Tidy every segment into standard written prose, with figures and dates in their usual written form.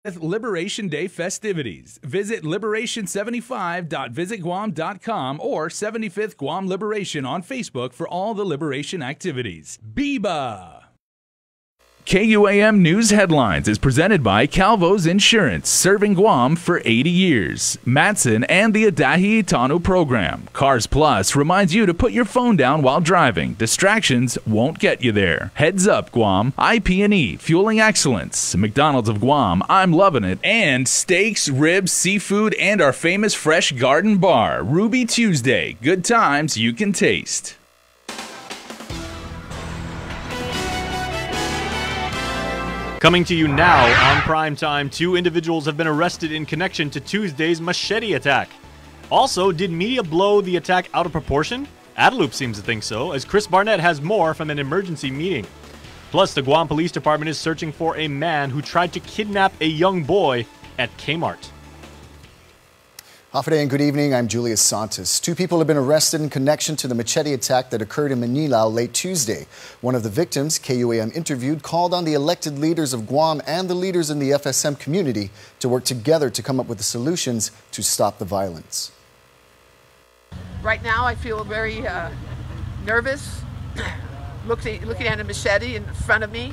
Liberation Day festivities. Visit liberation75.visitguam.com or 75th Guam Liberation on Facebook for all the liberation activities. Biba! KUAM News Headlines is presented by Calvo's Insurance, serving Guam for 80 years. Matson and the Adahi Itanu program. Cars Plus reminds you to put your phone down while driving. Distractions won't get you there. Heads Up Guam, IP&E, Fueling Excellence, McDonald's of Guam, I'm Loving It, and steaks, ribs, seafood, and our famous Fresh Garden Bar, Ruby Tuesday. Good times you can taste. Coming to you now on Prime Time, 2 individuals have been arrested in connection to Tuesday's machete attack. Also, did media blow the attack out of proportion? Adaloop seems to think so, as Chris Barnett has more from an emergency meeting. Plus, the Guam Police Department is searching for a man who tried to kidnap a young boy at Kmart. Hafa and good evening. I'm Julius Santos. 2 people have been arrested in connection to the machete attack that occurred in Manila late Tuesday. One of the victims, KUAM interviewed, called on the elected leaders of Guam and the leaders in the FSM community to work together to come up with the solutions to stop the violence. Right now, I feel very nervous, looking at a machete in front of me.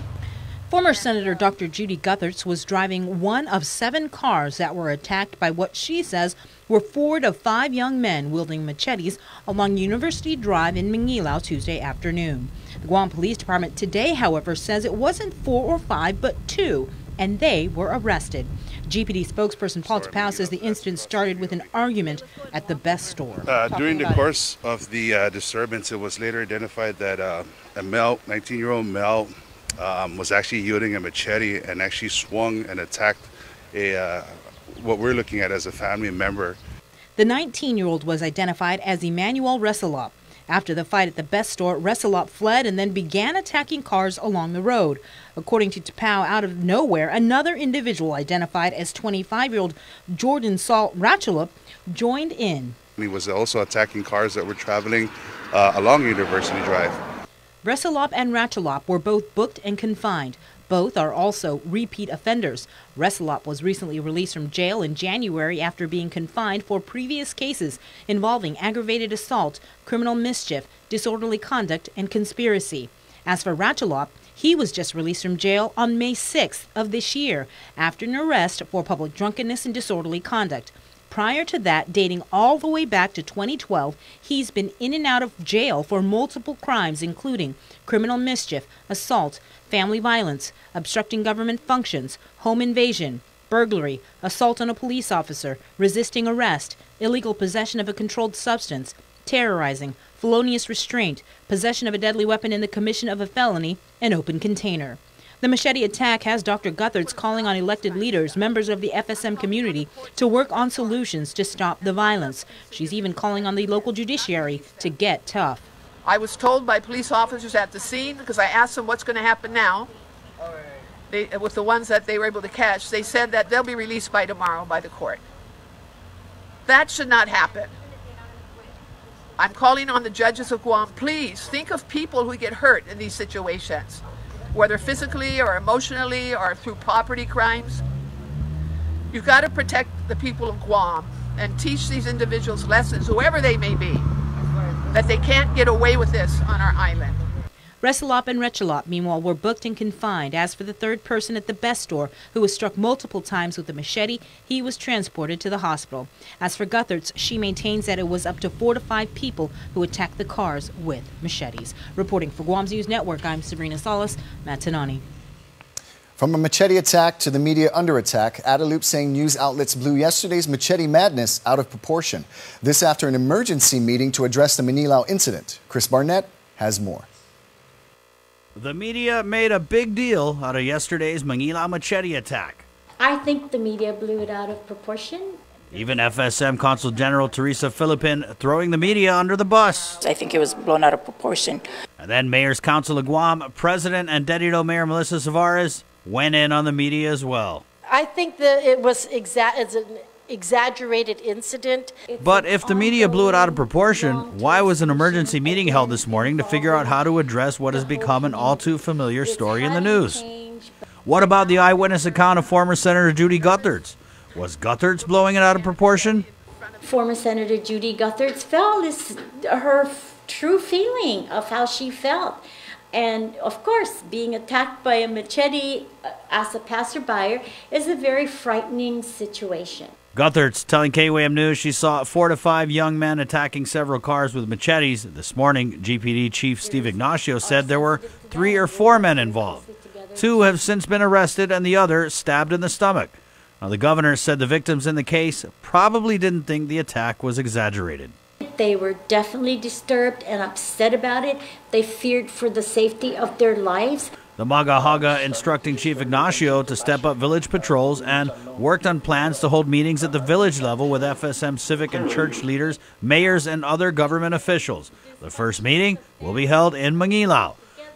Former Senator Dr. Judy Gutherts was driving one of 7 cars that were attacked by what she says were 4 to 5 young men wielding machetes along University Drive in Manila Tuesday afternoon. The Guam Police Department today, however, says it wasn't 4 or 5, but 2, and they were arrested. GPD spokesperson Paul Tapao says the incident started with an argument at the Best Store. During the course of the disturbance, it was later identified that a male, 19-year-old male, was actually wielding a machete and actually swung and attacked what we're looking at as a family member. The 19-year-old was identified as Emmanuel Resalop. After the fight at the Best Store, Resalop fled and then began attacking cars along the road. According to Tapao, out of nowhere, another individual identified as 25-year-old Jordan Saul Ratchalop joined in. He was also attacking cars that were traveling along University Drive. Resalop and Ratchalop were both booked and confined. Both are also repeat offenders. Resalop was recently released from jail in January after being confined for previous cases involving aggravated assault, criminal mischief, disorderly conduct, and conspiracy. As for Ratchalop, he was just released from jail on May 6th of this year after an arrest for public drunkenness and disorderly conduct. Prior to that, dating all the way back to 2012, he's been in and out of jail for multiple crimes, including criminal mischief, assault, family violence, obstructing government functions, home invasion, burglary, assault on a police officer, resisting arrest, illegal possession of a controlled substance, terrorizing, felonious restraint, possession of a deadly weapon in the commission of a felony, and open container. The machete attack has Dr. Gutherts calling on elected leaders, members of the FSM community, to work on solutions to stop the violence. She's even calling on the local judiciary to get tough. I was told by police officers at the scene, because I asked them what's going to happen now, with the ones that they were able to catch, they said that they'll be released by tomorrow by the court. That should not happen. I'm calling on the judges of Guam, please think of people who get hurt in these situations, whether physically or emotionally or through property crimes. You've got to protect the people of Guam and teach these individuals lessons, whoever they may be, that they can't get away with this on our island. Resalop and Ratchalop, meanwhile, were booked and confined. As for the third person at the Best Store, who was struck multiple times with a machete, he was transported to the hospital. As for Gutherts, she maintains that it was up to 4 to 5 people who attacked the cars with machetes. Reporting for Guam's News Network, I'm Sabrina Salas, Matanani. From a machete attack to the media under attack, Adaloop saying news outlets blew yesterday's machete madness out of proportion. This after an emergency meeting to address the Manila incident. Chris Barnett has more. The media made a big deal out of yesterday's Manila machete attack. I think the media blew it out of proportion. Even FSM Consul General Teresa Philippin throwing the media under the bus. I think it was blown out of proportion. And then Mayor's Council of Guam, President and Deputy Mayor Melissa Suarez went in on the media as well. I think that it was an exaggerated incident. But if the media blew it out of proportion, why was an emergency meeting held this morning to figure out how to address what has become an all too familiar story in the news? What about the eyewitness account of former Senator Judy Gutherts? Was Gutherts blowing it out of proportion? Former Senator Judy Gutherts felt her true feeling of how she felt. And of course, being attacked by a machete as a passerby is a very frightening situation. Gutherts telling KUAM News she saw 4 to 5 young men attacking several cars with machetes. This morning, GPD Chief Steve Ignacio said there were 3 or 4 men involved. 2 have since been arrested and the other stabbed in the stomach. Now, the governor said the victims in the case probably didn't think the attack was exaggerated. They were definitely disturbed and upset about it. They feared for the safety of their lives. The Magahaga instructing Chief Ignacio to step up village patrols and worked on plans to hold meetings at the village level with FSM civic and church leaders, mayors, and other government officials. The first meeting will be held in Mangilao.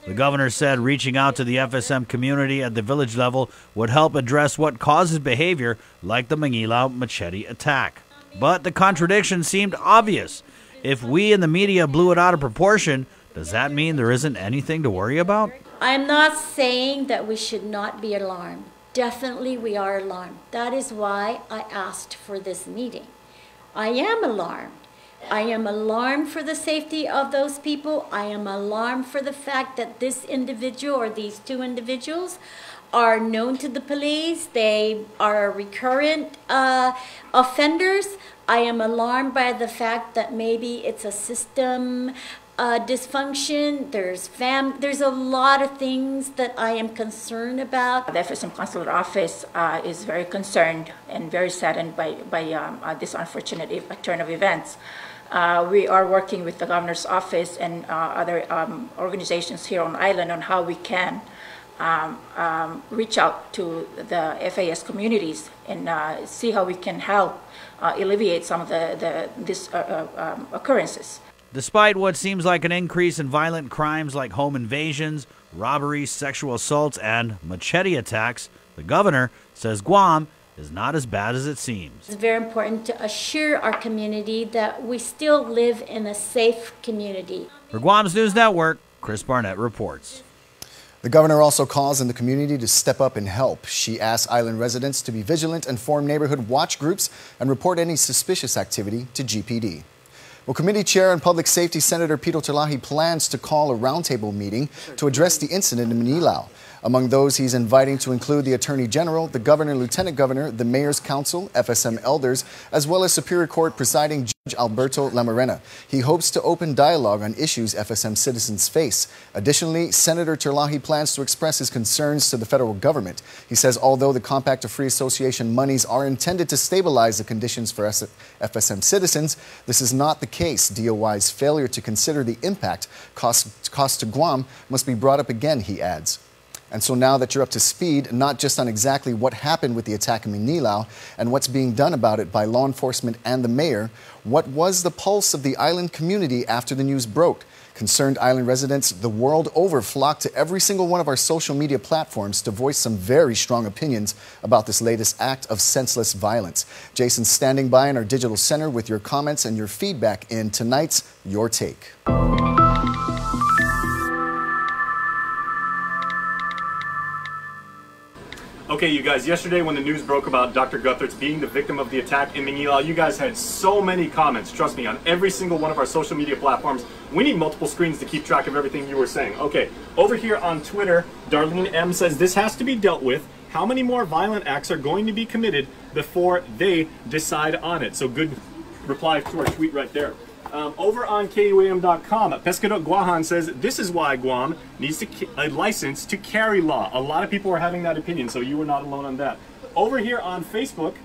The governor said reaching out to the FSM community at the village level would help address what causes behavior like the Mangilao machete attack. But the contradiction seemed obvious. If we in the media blew it out of proportion, does that mean there isn't anything to worry about? I'm not saying that we should not be alarmed. Definitely we are alarmed. That is why I asked for this meeting. I am alarmed. I am alarmed for the safety of those people. I am alarmed for the fact that this individual or these 2 individuals are known to the police. They are recurrent offenders. I am alarmed by the fact that maybe it's a system dysfunction. There's a lot of things that I am concerned about. The FSM Consular Office is very concerned and very saddened by this unfortunate turn of events. We are working with the Governor's Office and other organizations here on island on how we can reach out to the FAS communities and see how we can help alleviate some of these occurrences. Despite what seems like an increase in violent crimes like home invasions, robberies, sexual assaults, and machete attacks, the governor says Guam is not as bad as it seems. It's very important to assure our community that we still live in a safe community. For Guam's News Network, Chris Barnett reports. The governor also calls on the community to step up and help. She asks island residents to be vigilant and form neighborhood watch groups and report any suspicious activity to GPD. Well, Committee Chair and Public Safety Senator Pito Talahi plans to call a roundtable meeting to address the incident in Manilao. Among those he's inviting to include the Attorney General, the Governor, Lieutenant Governor, the Mayor's Council, FSM elders, as well as Superior Court Presiding Judge Alberto Lamarena. He hopes to open dialogue on issues FSM citizens face. Additionally, Senator Terlahi plans to express his concerns to the federal government. He says although the Compact of Free Association monies are intended to stabilize the conditions for FSM citizens, this is not the case. DOI's failure to consider the impact cost to Guam must be brought up again, he adds. And so now that you're up to speed, not just on exactly what happened with the attack in Manilao and what's being done about it by law enforcement and the mayor, what was the pulse of the island community after the news broke? Concerned island residents the world over flocked to every single one of our social media platforms to voice some very strong opinions about this latest act of senseless violence. Jason's standing by in our digital center with your comments and your feedback in tonight's Your Take. Okay, you guys, yesterday when the news broke about Dr. Gutherts being the victim of the attack in Manilao, you guys had so many comments, trust me, on every single one of our social media platforms. We need multiple screens to keep track of everything you were saying. Okay, over here on Twitter, Darlene M says, this has to be dealt with. How many more violent acts are going to be committed before they decide on it? So good reply to our tweet right there. Over on KUAM.com, Pescador Guahan says, this is why Guam needs a license to carry law. A lot of people are having that opinion, so you were not alone on that. Over here on Facebook,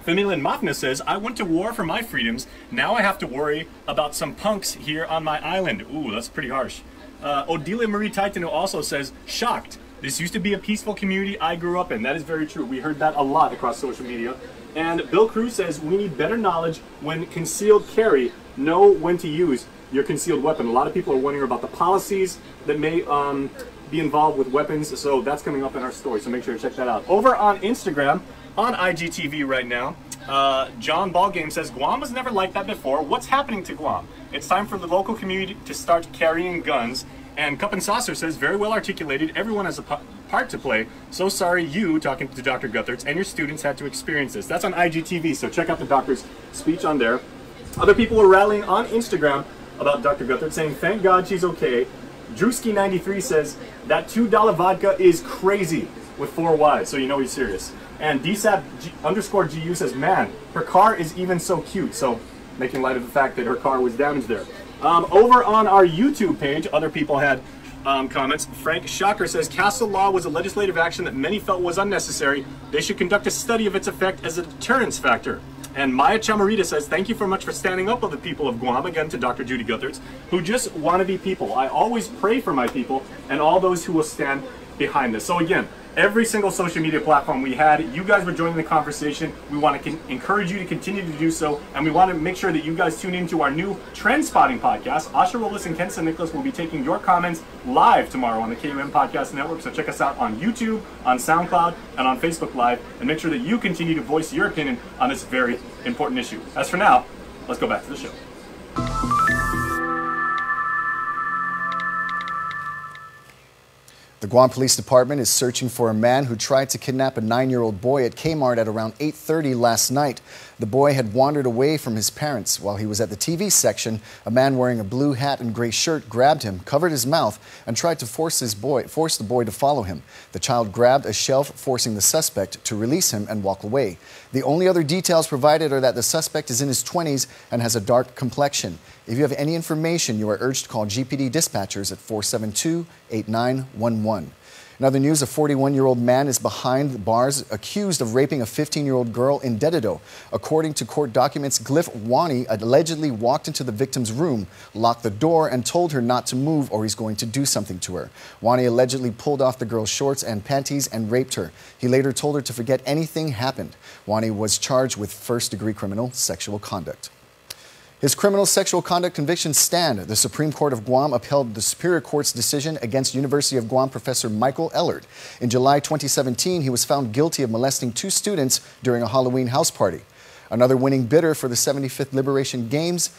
Familin Mafna says, I went to war for my freedoms. Now I have to worry about some punks here on my island. Ooh, that's pretty harsh. Odile Marie Taitano also says, shocked. This used to be a peaceful community I grew up in. That is very true. We heard that a lot across social media. And Bill Cruz says, we need better knowledge when concealed carry. Know when to use your concealed weapon. A lot of people are wondering about the policies that may be involved with weapons, so that's coming up in our story, so make sure to check that out. Over on Instagram, on IGTV right now, John Ballgame says, Guam was never like that before. What's happening to Guam? It's time for the local community to start carrying guns. And Cup and Saucer says, very well articulated, everyone has a part to play. So sorry you, talking to Dr. Guthertz, and your students had to experience this. That's on IGTV, so check out the doctor's speech on there. Other people were rallying on Instagram about Dr. Guthertz, saying, thank God she's okay. Drewski93 says, that $2 vodka is crazy with 4 Ys, so you know he's serious. And DSAP_GU says, man, her car is even so cute. So making light of the fact that her car was damaged there. Over on our YouTube page, other people had comments. Frank Shocker says, Castle Law was a legislative action that many felt was unnecessary. They should conduct a study of its effect as a deterrence factor. And Maya Chamarita says, thank you very much for standing up with the people of Guam, again to Dr. Judy Guthertz, who just want to be people. I always pray for my people and all those who will stand behind this. So again, every single social media platform we had, you guys were joining the conversation. We want to encourage you to continue to do so, and we want to make sure that you guys tune into our new Trend Spotting podcast. Asha Willis and Kenson Nicholas will be taking your comments live tomorrow on the KUAM Podcast Network, so check us out on YouTube, on SoundCloud, and on Facebook Live, and make sure that you continue to voice your opinion on this very important issue. As for now, let's go back to the show. The Guam Police Department is searching for a man who tried to kidnap a 9-year-old boy at Kmart at around 8:30 last night. The boy had wandered away from his parents. While he was at the TV section, a man wearing a blue hat and gray shirt grabbed him, covered his mouth, and tried to force the boy to follow him. The child grabbed a shelf, forcing the suspect to release him and walk away. The only other details provided are that the suspect is in his 20s and has a dark complexion. If you have any information, you are urged to call GPD dispatchers at 472-8911. In other news, a 41-year-old man is behind bars accused of raping a 15-year-old girl in Dededo. According to court documents, Glyph Wani allegedly walked into the victim's room, locked the door, and told her not to move or he's going to do something to her. Wani allegedly pulled off the girl's shorts and panties and raped her. He later told her to forget anything happened. Wani was charged with first-degree criminal sexual conduct. His criminal sexual conduct convictions stand. The Supreme Court of Guam upheld the Superior Court's decision against University of Guam professor Michael Ellard. In July 2017, he was found guilty of molesting 2 students during a Halloween house party. Another winning bidder for the 75th Liberation Games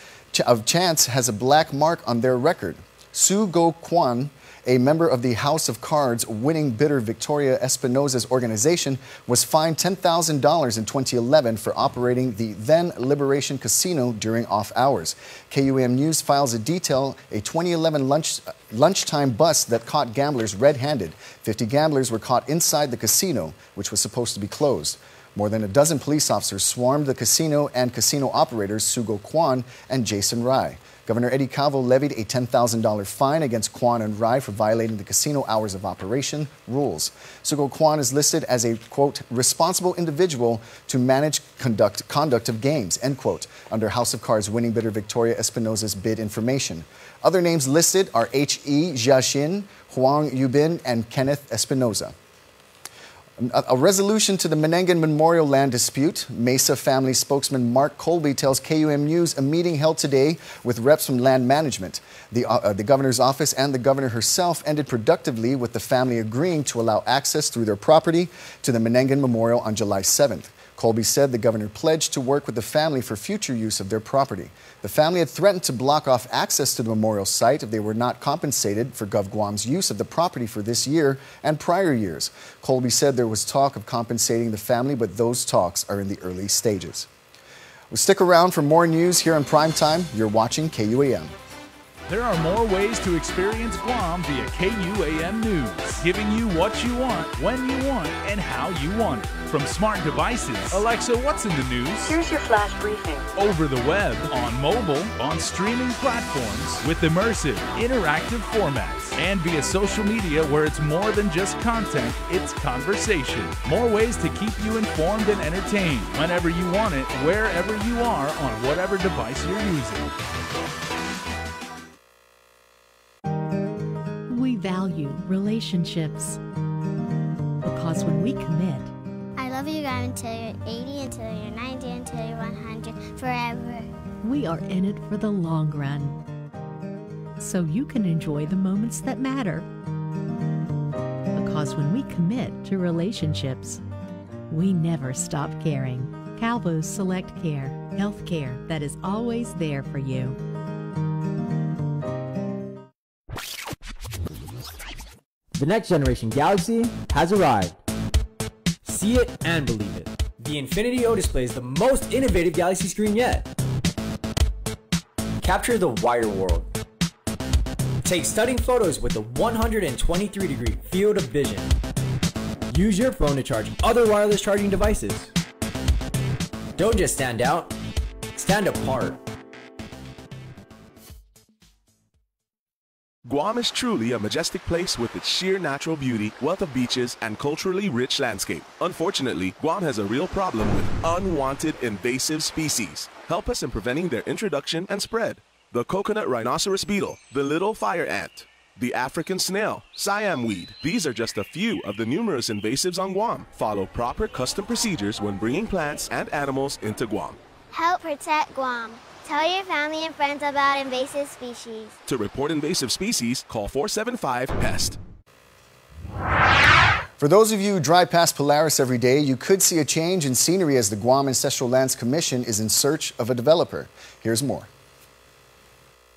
of Chance has a black mark on their record. Su Go Kwan, a member of the House of Cards winning bidder Victoria Espinosa's organization, was fined $10,000 in 2011 for operating the then Liberation Casino during off hours. KUAM News files a 2011 lunchtime bust that caught gamblers red-handed. 50 gamblers were caught inside the casino, which was supposed to be closed. More than a dozen police officers swarmed the casino and casino operators Sugo Kwan and Jason Rai. Governor Eddie Calvo levied a $10,000 fine against Kwan and Rai for violating the casino hours of operation rules. Sugo Kwan is listed as a, quote, responsible individual to manage conduct of games, end quote, under House of Cards winning bidder Victoria Espinosa's bid information. Other names listed are H.E. Jiaxin, Huang Yubin, and Kenneth Espinosa. A resolution to the Menengan Memorial Land dispute. Mesa family spokesman Mark Colby tells KUAM News a meeting held today with reps from land management. The governor's office and the governor herself ended productively, with the family agreeing to allow access through their property to the Menengan Memorial on July 7th. Colby said the governor pledged to work with the family for future use of their property. The family had threatened to block off access to the memorial site if they were not compensated for Gov Guam's use of the property for this year and prior years. Colby said there was talk of compensating the family, but those talks are in the early stages. Well, stick around for more news here on Primetime. You're watching KUAM. There are more ways to experience Guam via KUAM News, giving you what you want, when you want, and how you want it. From smart devices, Alexa, what's in the news? Here's your flash briefing. Over the web, on mobile, on streaming platforms, with immersive, interactive formats, and via social media where it's more than just content, it's conversation. More ways to keep you informed and entertained whenever you want it, wherever you are, on whatever device you're using. We value relationships because when we commit, I love you guys until you're 80, until you're 90, until you're 100, forever. We are in it for the long run, so you can enjoy the moments that matter. Because when we commit to relationships, we never stop caring. Calvo's Select Care, health care that is always there for you. The next generation Galaxy has arrived. See it and believe it. The Infinity O display is the most innovative Galaxy screen yet. Capture the wider world. Take stunning photos with a 123-degree field of vision. Use your phone to charge other wireless charging devices. Don't just stand out, stand apart. Guam is truly a majestic place with its sheer natural beauty, wealth of beaches, and culturally rich landscape. Unfortunately, Guam has a real problem with unwanted invasive species. Help us in preventing their introduction and spread. The coconut rhinoceros beetle, the little fire ant, the African snail, Siam weed. These are just a few of the numerous invasives on Guam. Follow proper custom procedures when bringing plants and animals into Guam. Help protect Guam. Tell your family and friends about invasive species. To report invasive species, call 475-PEST. For those of you who drive past Polaris every day, you could see a change in scenery as the Guam Ancestral Lands Commission is in search of a developer. Here's more.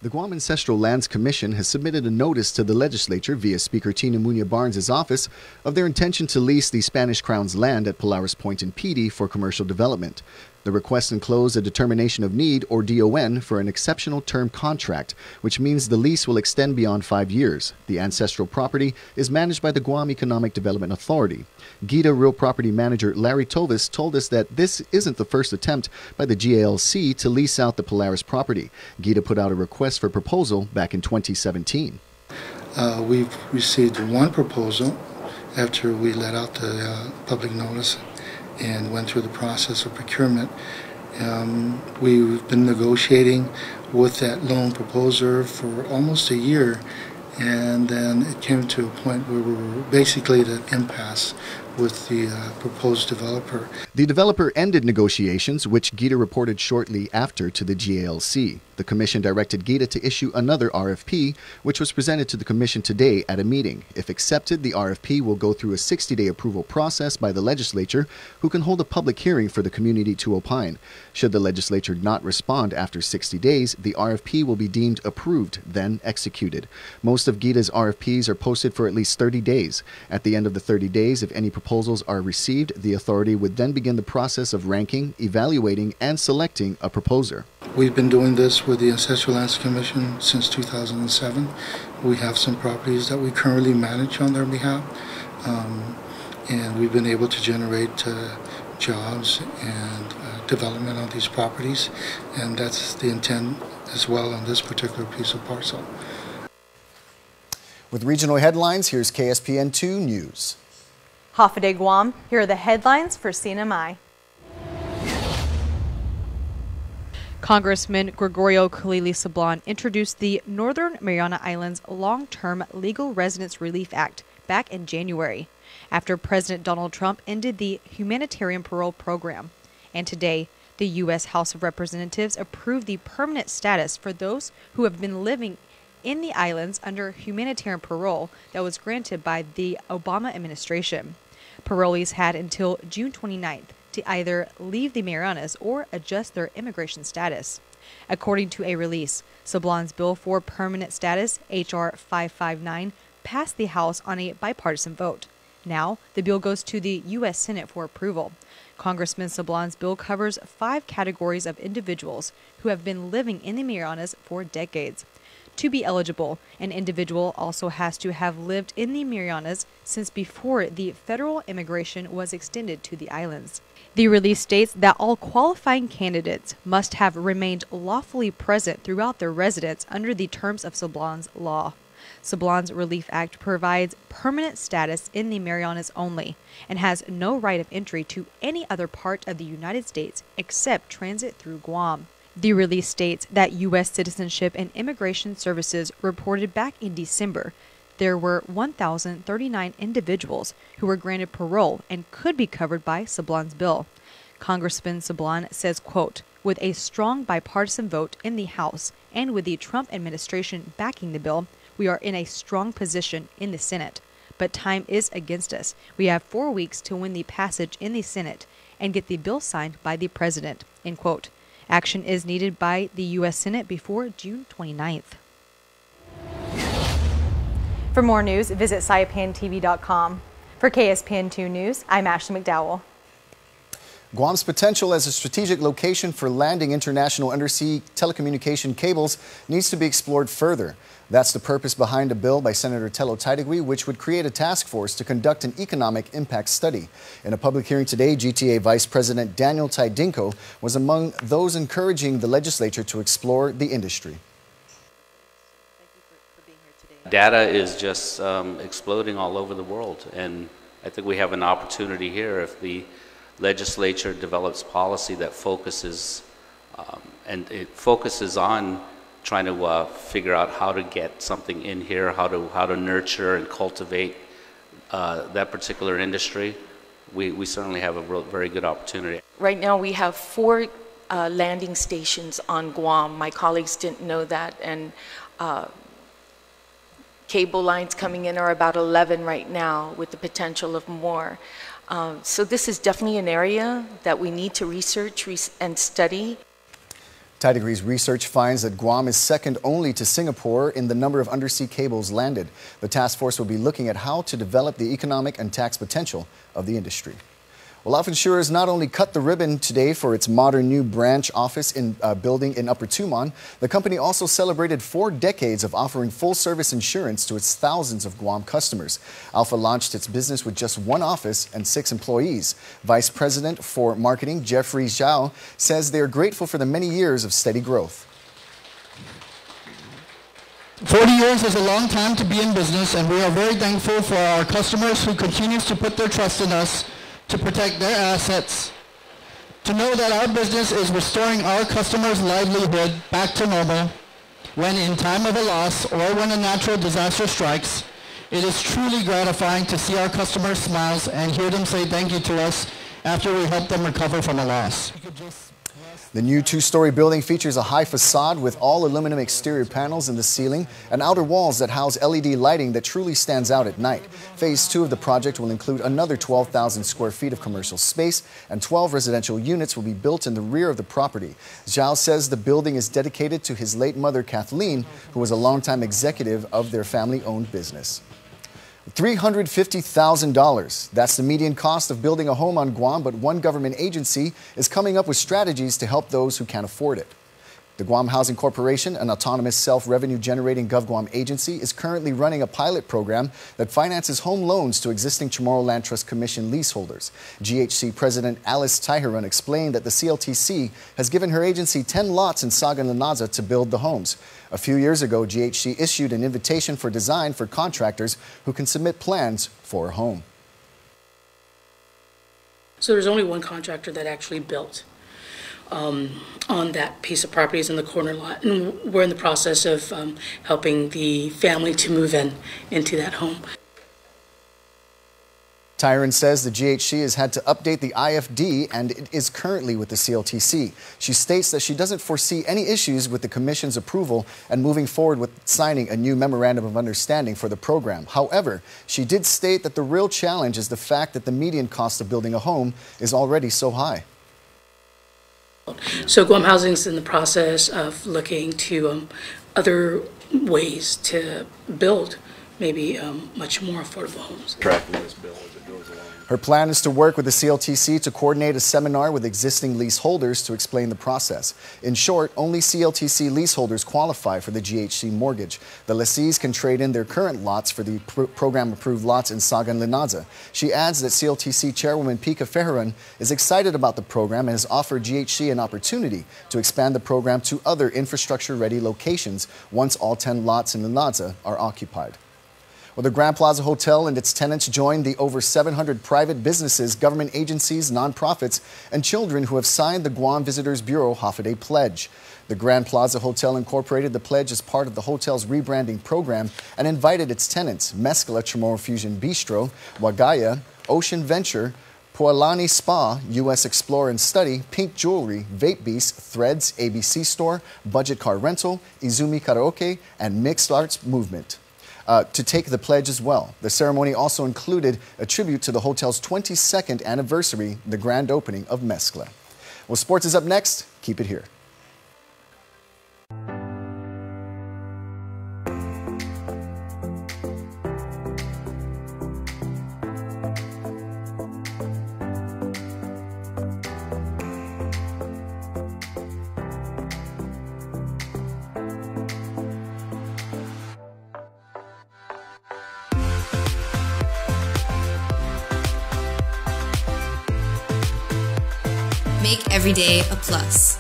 The Guam Ancestral Lands Commission has submitted a notice to the legislature via Speaker Tina Muñoz Barnes' office of their intention to lease the Spanish Crown's land at Polaris Point in Pidi for commercial development. The request enclosed a determination of need, or DON, for an exceptional term contract, which means the lease will extend beyond 5 years. The ancestral property is managed by the Guam Economic Development Authority. Gita Real Property Manager Larry Tovis told us that this isn't the first attempt by the GALC to lease out the Polaris property. Gita put out a request for proposal back in 2017. We've received one proposal after we let out the public notice and went through the process of procurement. We've been negotiating with that loan proposer for almost a year, and then it came to a point where we were basically at an impasse with the proposed developer. The developer ended negotiations, which Gita reported shortly after to the GALC. The commission directed Gita to issue another RFP, which was presented to the commission today at a meeting. If accepted, the RFP will go through a 60-day approval process by the legislature, who can hold a public hearing for the community to opine. Should the legislature not respond after 60 days, the RFP will be deemed approved, then executed. Most of Gita's RFPs are posted for at least 30 days. At the end of the 30 days, if any proposals are received, the authority would then begin the process of ranking, evaluating, and selecting a proposer. We've been doing this with the Ancestral Lands Commission since 2007. We have some properties that we currently manage on their behalf, and we've been able to generate jobs and development on these properties, and that's the intent as well on this particular piece of parcel. With regional headlines, here's KSPN2 News. Hafa-Day Guam, here are the headlines for CNMI. Congressman Gregorio Khalili Sablan introduced the Northern Mariana Islands Long-Term Legal Residence Relief Act back in January, after President Donald Trump ended the humanitarian parole program. And today, the U.S. House of Representatives approved the permanent status for those who have been living in the islands under humanitarian parole that was granted by the Obama administration. Parolees had until June 29th to either leave the Marianas or adjust their immigration status. According to a release, Sablan's bill for permanent status, H.R. 559, passed the House on a bipartisan vote. Now, the bill goes to the U.S. Senate for approval. Congressman Sablan's bill covers 5 categories of individuals who have been living in the Marianas for decades. To be eligible, an individual also has to have lived in the Marianas since before the federal immigration was extended to the islands. The release states that all qualifying candidates must have remained lawfully present throughout their residence under the terms of Sablan's law. Sablan's Relief Act provides permanent status in the Marianas only and has no right of entry to any other part of the United States except transit through Guam. The release states that U.S. Citizenship and Immigration Services reported back in December there were 1,039 individuals who were granted parole and could be covered by Sablan's bill. Congressman Sablan says, quote, "With a strong bipartisan vote in the House and with the Trump administration backing the bill, we are in a strong position in the Senate. But time is against us. We have 4 weeks to win the passage in the Senate and get the bill signed by the president," end quote. Action is needed by the U.S. Senate before June 29th. For more news, visit saipantv.com. For KSPN2 News, I'm Ashley McDowell. Guam's potential as a strategic location for landing international undersea telecommunication cables needs to be explored further. That's the purpose behind a bill by Senator Tello Taitigui, which would create a task force to conduct an economic impact study. In a public hearing today, GTA Vice President Daniel Taidinco was among those encouraging the legislature to explore the industry. Data is just exploding all over the world, and I think we have an opportunity here if the legislature develops policy that focuses on trying to figure out how to get something in here, how to nurture and cultivate that particular industry. We certainly have a very good opportunity. Right now we have 4 landing stations on Guam. My colleagues didn't know that, and cable lines coming in are about 11 right now, with the potential of more. So this is definitely an area that we need to research and study. Taidigui's research finds that Guam is second only to Singapore in the number of undersea cables landed. The task force will be looking at how to develop the economic and tax potential of the industry. Well, Life Insurers not only cut the ribbon today for its modern new branch office building in Upper Tumon, the company also celebrated 4 decades of offering full-service insurance to its thousands of Guam customers. Alpha launched its business with just 1 office and 6 employees. Vice President for Marketing Jeffrey Zhao says they are grateful for the many years of steady growth. 40 years is a long time to be in business, and we are very thankful for our customers who continue to put their trust in us to protect their assets, to know that our business is restoring our customers' livelihood back to normal when in time of a loss or when a natural disaster strikes. It is truly gratifying to see our customers' smiles and hear them say thank you to us after we help them recover from a loss. The new 2-story building features a high facade with all aluminum exterior panels in the ceiling and outer walls that house LED lighting that truly stands out at night. Phase 2 of the project will include another 12,000 square feet of commercial space, and 12 residential units will be built in the rear of the property. Zhao says the building is dedicated to his late mother, Kathleen, who was a longtime executive of their family-owned business. $350,000. That's the median cost of building a home on Guam, but one government agency is coming up with strategies to help those who can't afford it. The Guam Housing Corporation, an autonomous self-revenue generating GovGuam agency, is currently running a pilot program that finances home loans to existing Chamorro Land Trust Commission leaseholders. GHC President Alice Tyheran explained that the CLTC has given her agency 10 lots in Sagan Lanaza to build the homes. A few years ago, GHC issued an invitation for design for contractors who can submit plans for a home. So there's only one contractor that actually built on that piece of property, is in the corner lot, and we're in the process of helping the family to move into that home. Tyron says the GHC has had to update the IFD and it is currently with the CLTC. She states that she doesn't foresee any issues with the Commission's approval and moving forward with signing a new Memorandum of Understanding for the program. However, she did state that the real challenge is the fact that the median cost of building a home is already so high. So Guam Housing is in the process of looking to other ways to build maybe much more affordable homes. Tracking this bill as it goes along. Her plan is to work with the CLTC to coordinate a seminar with existing leaseholders to explain the process. In short, only CLTC leaseholders qualify for the GHC mortgage. The lessees can trade in their current lots for the program-approved lots in Sagan Linaza. She adds that CLTC Chairwoman Pika Feheran is excited about the program and has offered GHC an opportunity to expand the program to other infrastructure-ready locations once all 10 lots in Linaza are occupied. Well, the Grand Plaza Hotel and its tenants joined the over 700 private businesses, government agencies, nonprofits, and children who have signed the Guam Visitors Bureau Hafaday Pledge. The Grand Plaza Hotel incorporated the pledge as part of the hotel's rebranding program and invited its tenants, Mescala Chamorro Fusion Bistro, Wagaya, Ocean Venture, Pualani Spa, U.S. Explore and Study, Pink Jewelry, Vape Beast, Threads, ABC Store, Budget Car Rental, Izumi Karaoke, and Mixed Arts Movement. To take the pledge as well. The ceremony also included a tribute to the hotel's 22nd anniversary, the grand opening of Mescla. Well, sports is up next. Keep it here. make every day a plus.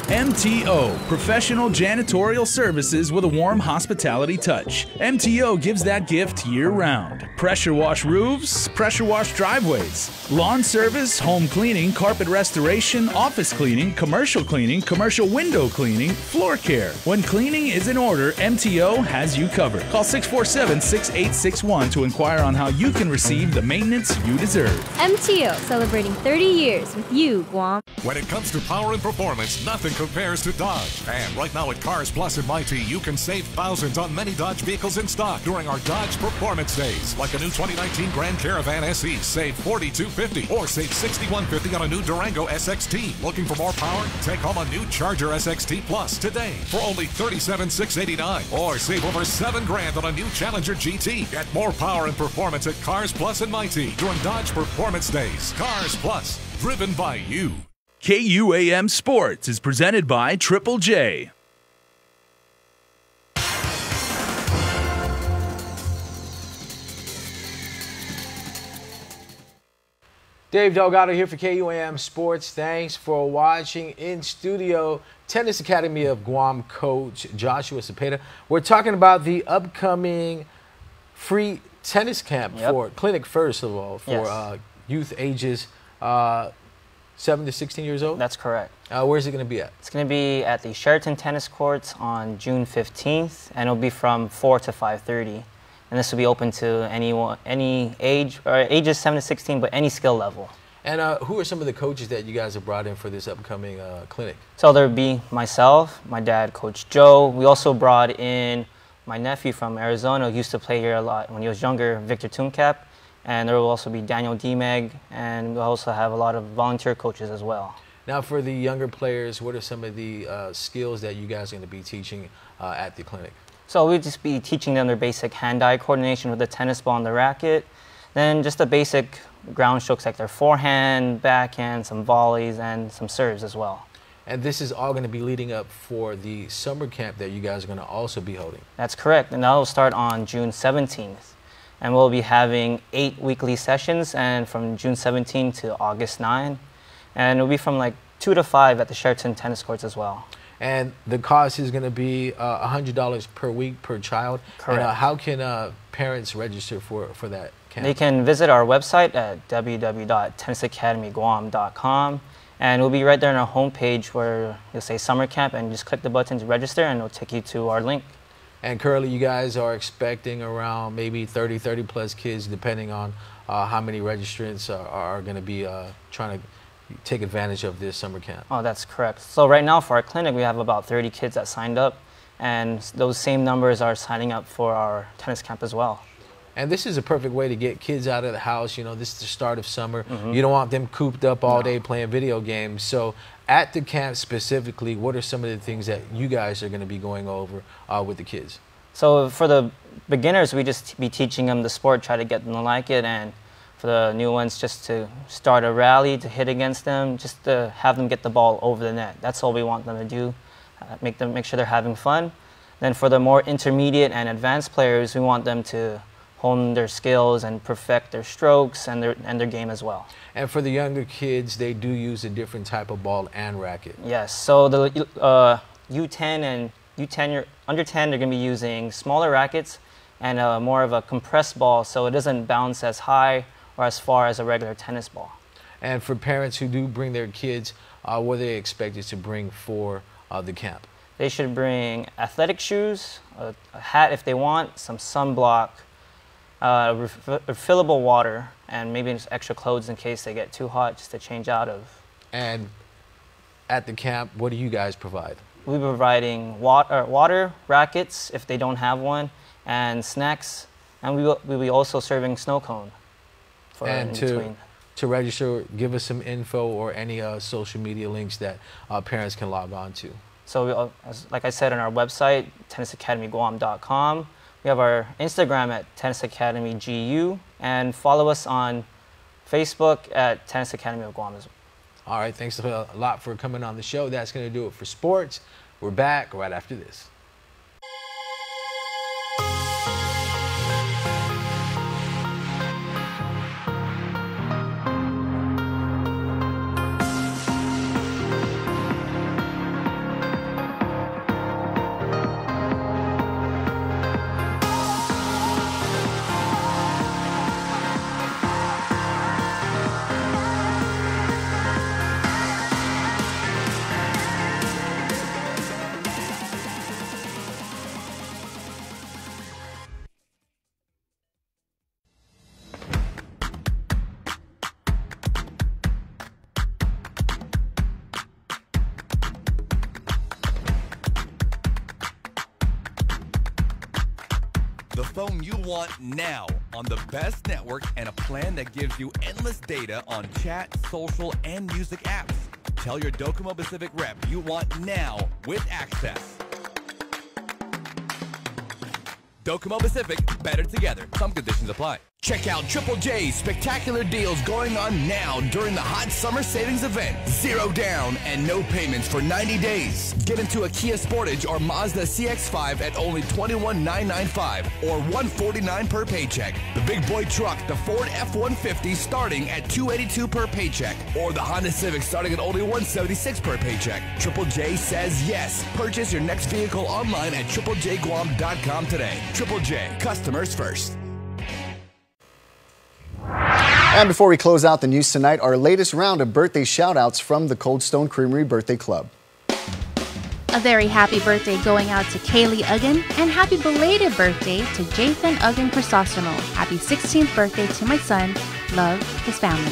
MTO, professional janitorial services with a warm hospitality touch. MTO gives that gift year-round. Pressure wash roofs, pressure wash driveways, lawn service, home cleaning, carpet restoration, office cleaning, commercial window cleaning, floor care. When cleaning is in order, MTO has you covered. Call 647-6861 to inquire on how you can receive the maintenance you deserve. MTO, celebrating 30 years with you, Guam. When it comes to power and performance, nothing compares to Dodge. And right now at Cars Plus in Mighty, you can save thousands on many Dodge vehicles in stock during our Dodge Performance Days. Like a new 2019 Grand Caravan SE, save $4,250, or save $6,150 on a new Durango SXT. Looking for more power? Take home a new Charger SXT Plus today for only $37,689, or save over $7,000 on a new Challenger GT. Get more power and performance at Cars Plus in Mighty during Dodge Performance Days. Cars Plus, driven by you. KUAM Sports is presented by Triple J. Dave Delgado here for KUAM Sports. Thanks for watching. In studio, Tennis Academy of Guam coach Joshua Cepeda. We're talking about the upcoming free tennis camp for clinic, first of all, for youth ages 7 to 16 years old? That's correct. Where's it going to be at? It's going to be at the Sheraton Tennis Courts on June 15th, and it'll be from 4 to 5:30. And this will be open to anyone, any age, or ages 7 to 16, but any skill level. And who are some of the coaches that you guys have brought in for this upcoming clinic? So there'll be myself, my dad, Coach Joe. We also brought in my nephew from Arizona, who used to play here a lot when he was younger, Victor Tumcap. And there will also be Daniel Demeg, and we'll also have a lot of volunteer coaches as well. Now, for the younger players, what are some of the skills that you guys are going to be teaching at the clinic? So we'll just be teaching them their basic hand-eye coordination with the tennis ball and the racket, then just the basic ground strokes like their forehand, backhand, some volleys, and some serves as well. And this is all going to be leading up for the summer camp that you guys are going to also be holding. That's correct, and that will start on June 17th. And we'll be having 8 weekly sessions, and from June 17 to August 9. And it'll be from like 2 to 5 at the Sheraton Tennis Courts as well. And the cost is going to be $100 per week per child. Correct. And, how can parents register for that camp? They can visit our website at www.tennisacademyguam.com. And we'll be right there on our homepage where you'll say summer camp, and just click the button to register, and it'll take you to our link. And currently you guys are expecting around maybe 30 plus kids, depending on how many registrants are going to be trying to take advantage of this summer camp. Oh, that's correct. So right now for our clinic, we have about 30 kids that signed up, and those same numbers are signing up for our tennis camp as well. And this is a perfect way to get kids out of the house. You know, this is the start of summer. You don't want them cooped up all day playing video games. So at the camp specifically, what are some of the things that you guys are going to be going over with the kids? So for the beginners, we just be teaching them the sport, try to get them to like it. And for the new ones, just to start a rally, to hit against them, just to have them get the ball over the net. That's all we want them to do, make sure they're having fun. Then for the more intermediate and advanced players, we want them to hone their skills and perfect their strokes and their game as well. And for the younger kids, they do use a different type of ball and racket. Yes, so the U10 and U10, under 10, they're going to be using smaller rackets and more of a compressed ball, so it doesn't bounce as high or as far as a regular tennis ball. And for parents who do bring their kids, what are they expected to bring for the camp? They should bring athletic shoes, a hat if they want, some sunblock, refillable water, and maybe just extra clothes in case they get too hot just to change out of. And at the camp, what do you guys provide? We'll be providing water, rackets if they don't have one, and snacks, and we'll be also serving snow cone for in between. To register, give us some info or any social media links that parents can log on to. So like I said on our website, tennisacademyguam.com. We have our Instagram at Tennis Academy GU, and follow us on Facebook at Tennis Academy of Guam as well. All right, thanks a lot for coming on the show. That's going to do it for sports. We're back right after this. phone you want now on the best network and a plan that gives you endless data on chat, social, and music apps. Tell your Docomo Pacific rep you want now with access. Docomo Pacific, better together. Some conditions apply. Check out Triple J's spectacular deals going on now during the hot summer savings event. 0 down and no payments for 90 days. Get into a Kia Sportage or Mazda CX-5 at only $21,995 or $149 per paycheck. The big boy truck, the Ford F-150, starting at $282 per paycheck, or the Honda Civic starting at only $176 per paycheck. Triple J says yes. Purchase your next vehicle online at triplejguam.com today. Triple J, customers first. And before we close out the news tonight, our latest round of birthday shout-outs from the Cold Stone Creamery Birthday Club. A very happy birthday going out to Kaylee Uggan, and happy belated birthday to Jathan Uggan Chrysostomo. Happy 16th birthday to my son. Love, his family.